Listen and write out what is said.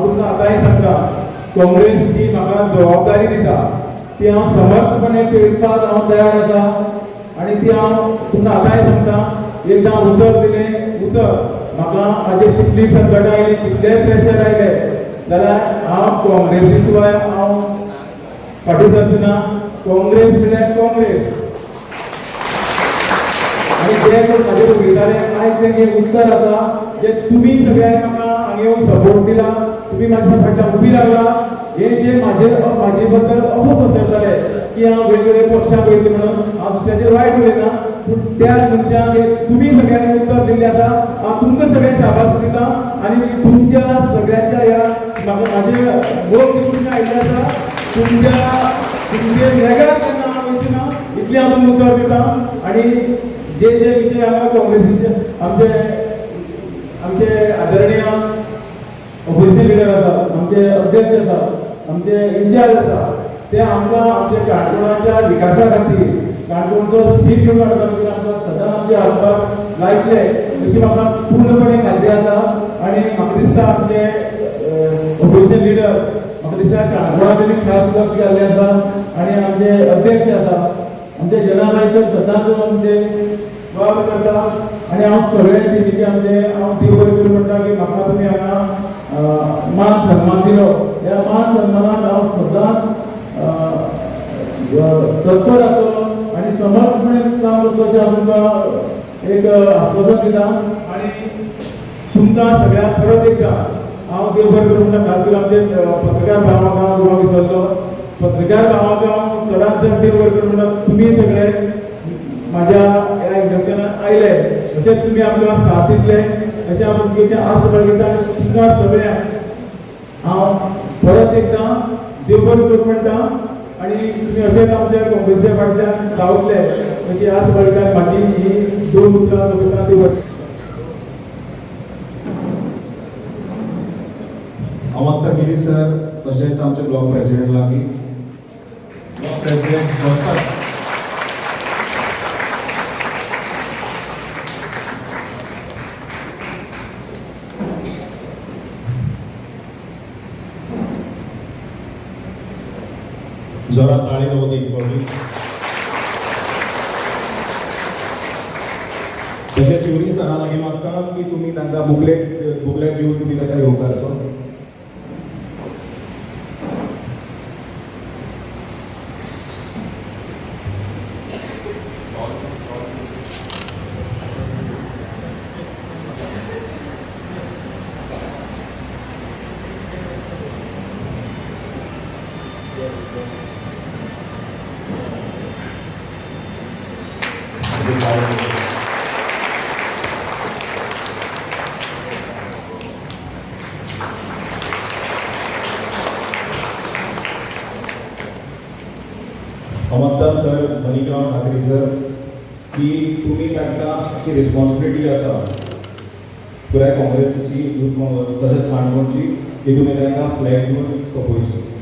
तुमकां आतांय सांगता काँग्रेस जी म्हाका जबाबदारी दिता ती हांव समर्थपणे पेलपाक हांव तयार आसा आनी ती हांव तुमकां आतांय सांगता एकदां उतर दिलें उतर म्हाका हाजेर कितली संकटां आयली कितलेय प्रेशर आयले जाल्यार हांव काँग्रेसी शिवाय हांव फाटी सरचो ना काँग्रेस म्हळ्यार काँग्रेस आनी जे कोण म्हाजेर उलयताले आयज तेंगे उत्तर आसा जे तुमी सगळ्यांनी म्हाका हांगा येवन सपोर्ट दिला तुमी म्हाज्या फाटल्यान उबी रावला हे जे म्हाजे बद्दल असो पसरताले की हांव वेगवेगळे पक्षाक वयता म्हणून हांव दुसऱ्याचेर वायट उलयना पूण त्या मनशाक तुमी सगळ्यांनी उत्तर दिल्लें आसा हांव तुमकां सगळ्यांक शाबास दिता आनी तुमच्या सगळ्यांच्या ह्या म्हाका म्हाजे लोक तुमी आयिल्ले आसा तुमचे वेगळ्या केन्ना हांव वयचना इतलें हांव तुमकां उत्तर दिता आनी जे विशय हांगा काँग्रेसीचे आमचे आदरणीय ऑपोजिशन लिडर आसा आमचे अध्यक्ष आसा आमचे इन्चार्ज आसा ते आमकां आमच्या काणकोणाच्या विकासा खातीर काणकोणचो सीट घेवन हाडटा खातीर आमकां सदां आमचे हाडपाक लायतले अशी म्हाका पूर्णपणे खात्री आसा आनी म्हाका दिसता आमचे ऑपोजिशन लिडर म्हाका दिसता काणकोणा तरी खास लक्ष घाल्लें आसा आनी आमचे अध्यक्ष आसा आमचे जनरल नायक सदांच आमचे वावर करता आनी हांव सगळे टिमीचे आमचे हांव देव बरें करूं म्हणटा की म्हाका तुमी हांगा मान सन्मान दिलो ह्या मान सन्मानाक हांव सदांच तत्पर आसतलो आनी समर्थपणे काम करतलो अशें हांव तुमकां एक आश्वासन दिता आनी तुमकां सगळ्यांक परत एकदां हांव देव बरें करूं म्हणटा खास करून आमचे पत्रकार भावांक हांव उलोवंक विसरलो पत्रकार भावांक हांव चडांत चड देव बरें करूं म्हणटा तुमी सगळे म्हाज्या ह्या इलेक्शनाक आयले अशेंच तुमी आमकां साथ दितले अशें हांव तुमचे आस्त बाळगिता आनी तुमकां सगळ्यांक हांव परत एकदां देव बरें करूं म्हणटा आनी तुमी अशेंच आमच्या काँग्रेसीच्या फाटल्यान रावतले अशी आस्त बाळगिता म्हाजी ही दोन उतरां सगळ्यांक देव बरें हांव आतां गिरी सर तशेंच आमचे ब्लॉक प्रेसिडेंट लागीं ब्लॉक प्रेसिडेंट बसतात जोरात ताळी रावत एक फावटी तशेंच चिवरी सरां लागीं मागता की तुमी तांकां बुकलेट दिवन तुमी ताका येवकारचो अमर्ता सर मणिकांत ठाकरे सर की तुमी तांकां जी रिस्पॉन्सिबिलिटी आसा पुराय काँग्रेसीची यूथ तशेंच काणकोणची ती तुमी तांकां फ्लॅग दिवन सोंपोवची